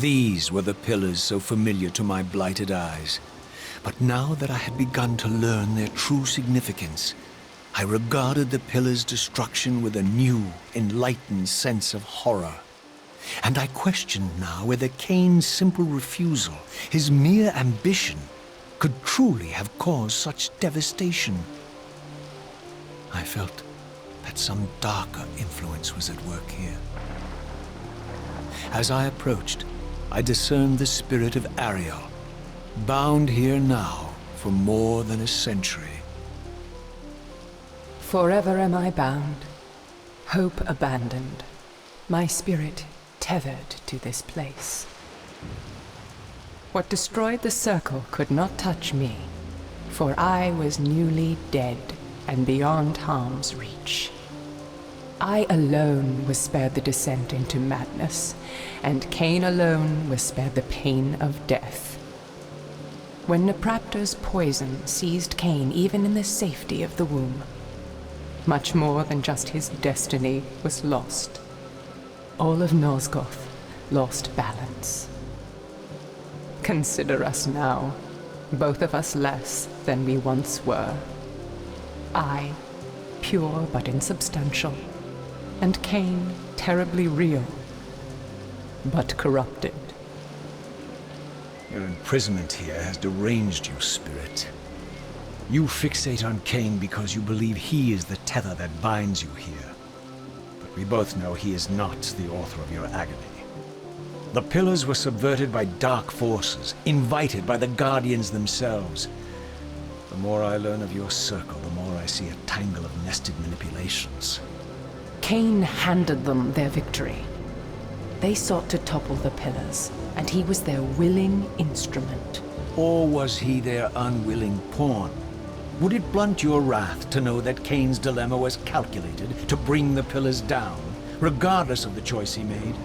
These were the pillars so familiar to my blighted eyes. But now that I had begun to learn their true significance, I regarded the pillars' destruction with a new, enlightened sense of horror. And I questioned now whether Kain's simple refusal, his mere ambition, could truly have caused such devastation. I felt that some darker influence was at work here. As I approached, I discerned the spirit of Ariel, bound here now for more than a century. Forever am I bound, hope abandoned, my spirit tethered to this place. What destroyed the circle could not touch me, for I was newly dead and beyond harm's reach. I alone was spared the descent into madness, and Kain alone was spared the pain of death. When Napraptor's poison seized Kain even in the safety of the womb, much more than just his destiny was lost. All of Nosgoth lost balance. Consider us now, both of us less than we once were. I, pure but insubstantial, and Kain, terribly real, but corrupted. Your imprisonment here has deranged you, Spirit. You fixate on Kain because you believe he is the tether that binds you here. But we both know he is not the author of your agony. The pillars were subverted by dark forces, invited by the Guardians themselves. The more I learn of your circle, the more I see a tangle of nested manipulations. Kain handed them their victory. They sought to topple the pillars, and he was their willing instrument. Or was he their unwilling pawn? Would it blunt your wrath to know that Kain's dilemma was calculated to bring the pillars down, regardless of the choice he made?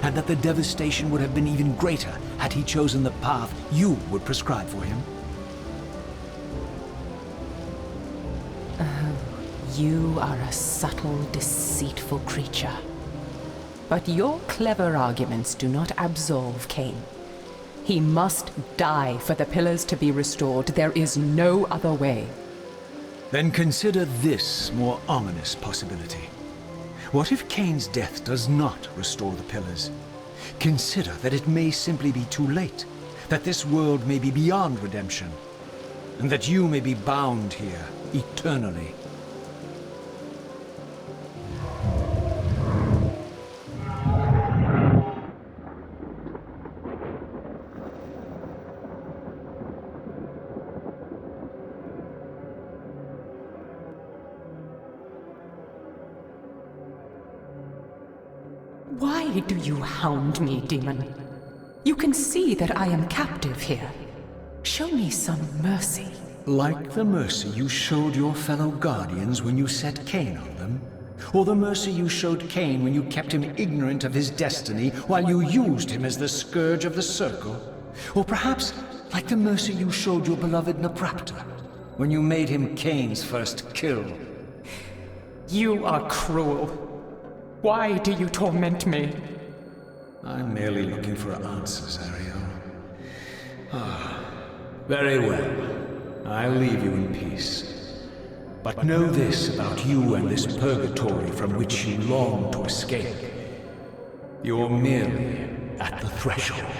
And that the devastation would have been even greater had he chosen the path you would prescribe for him? Oh, you are a subtle, deceitful creature. But your clever arguments do not absolve Kain. He must die for the pillars to be restored. There is no other way. Then consider this more ominous possibility. What if Kain's death does not restore the pillars? Consider that it may simply be too late, that this world may be beyond redemption, and that you may be bound here eternally. Why do you hound me, demon? You can see that I am captive here. Show me some mercy. Like the mercy you showed your fellow Guardians when you set Kain on them? Or the mercy you showed Kain when you kept him ignorant of his destiny while you used him as the scourge of the Circle? Or perhaps like the mercy you showed your beloved Napraptor when you made him Kain's first kill? You are cruel. Why do you torment me? I'm merely looking for answers, Ariel. Very well. I'll leave you in peace. But know this about you and this purgatory from which you long to escape. You're merely at the threshold.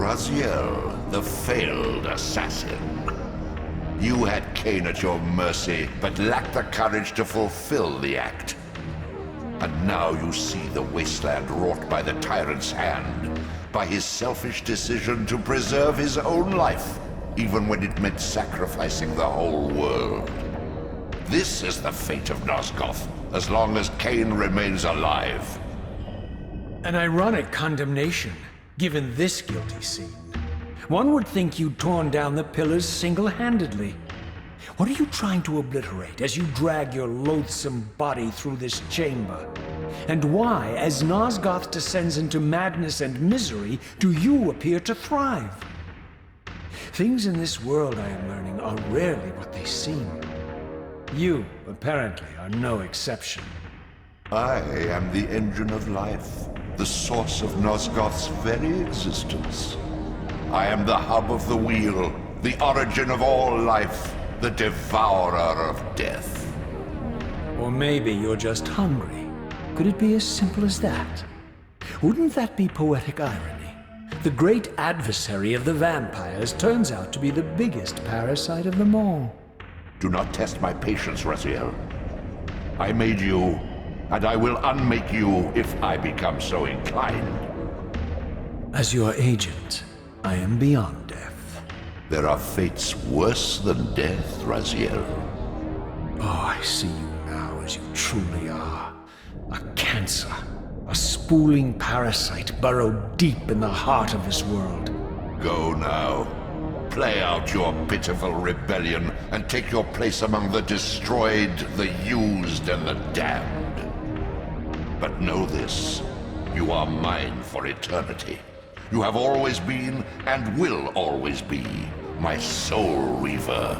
Raziel, the failed assassin. You had Kain at your mercy, but lacked the courage to fulfill the act. And now you see the wasteland wrought by the tyrant's hand, by his selfish decision to preserve his own life, even when it meant sacrificing the whole world. This is the fate of Nosgoth, as long as Kain remains alive. An ironic condemnation, given this guilty scene. One would think you'd torn down the pillars single-handedly. What are you trying to obliterate as you drag your loathsome body through this chamber? And why, as Nosgoth descends into madness and misery, do you appear to thrive? Things in this world, I am learning, are rarely what they seem. You, apparently, are no exception. I am the engine of life, the source of Nosgoth's very existence. I am the hub of the wheel, the origin of all life, the devourer of death. Or maybe you're just hungry. Could it be as simple as that? Wouldn't that be poetic irony? The great adversary of the vampires turns out to be the biggest parasite of them all. Do not test my patience, Raziel. I made you, and I will unmake you if I become so inclined. As your agent, I am beyond death. There are fates worse than death, Raziel. Oh, I see you now as you truly are. A cancer. A spooling parasite burrowed deep in the heart of this world. Go now. Play out your pitiful rebellion and take your place among the destroyed, the used, and the damned. But know this. You are mine for eternity. You have always been, and will always be, my soul Reaver.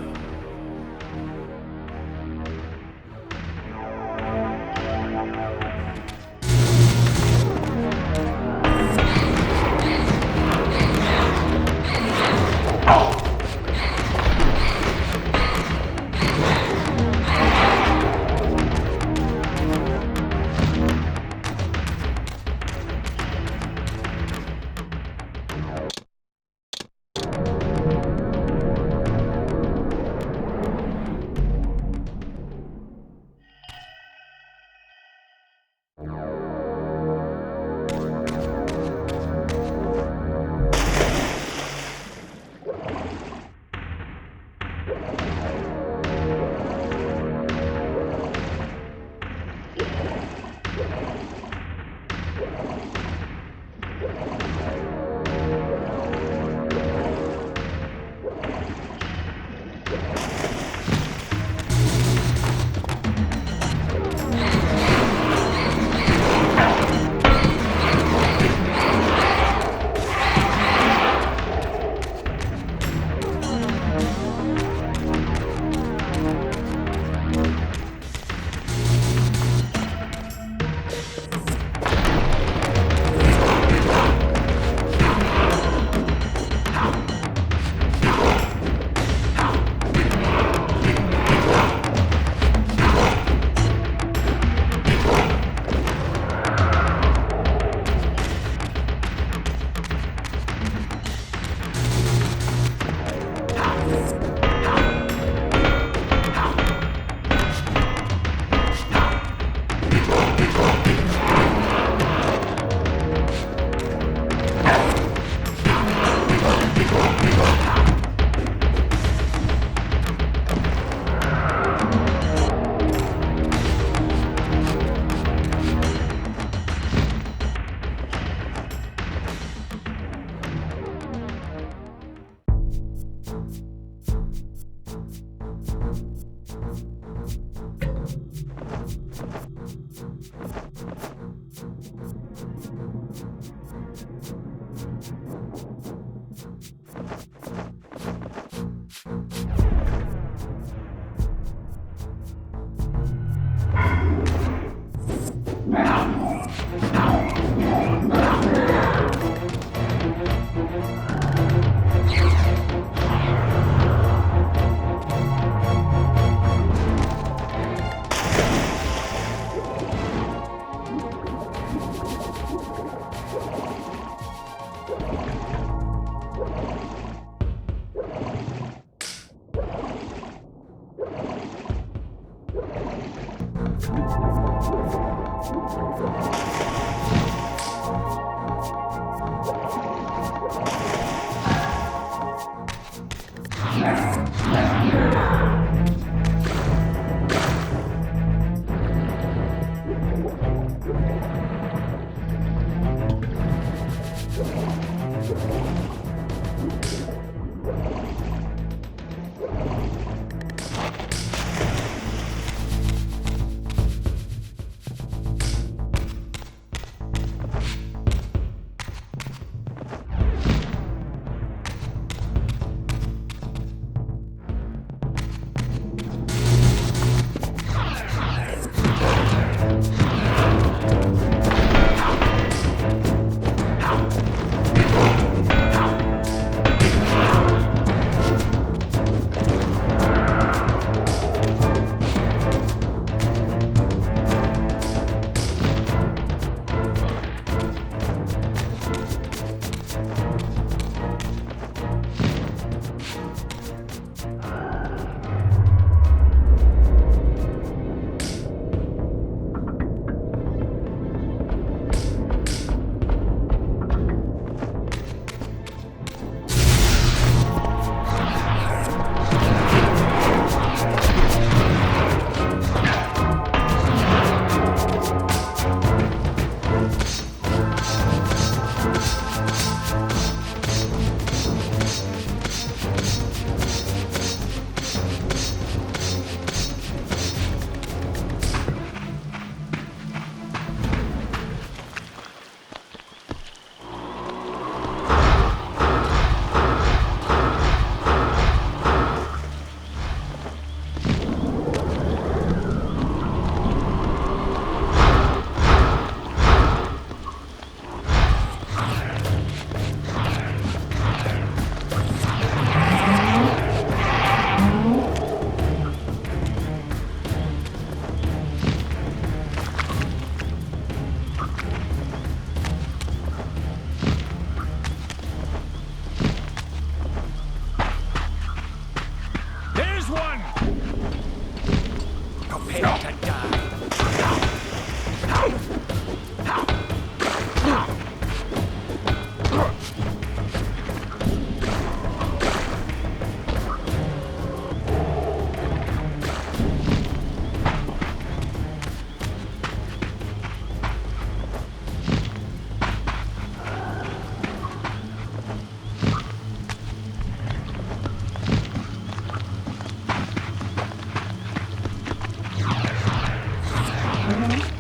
Mhm.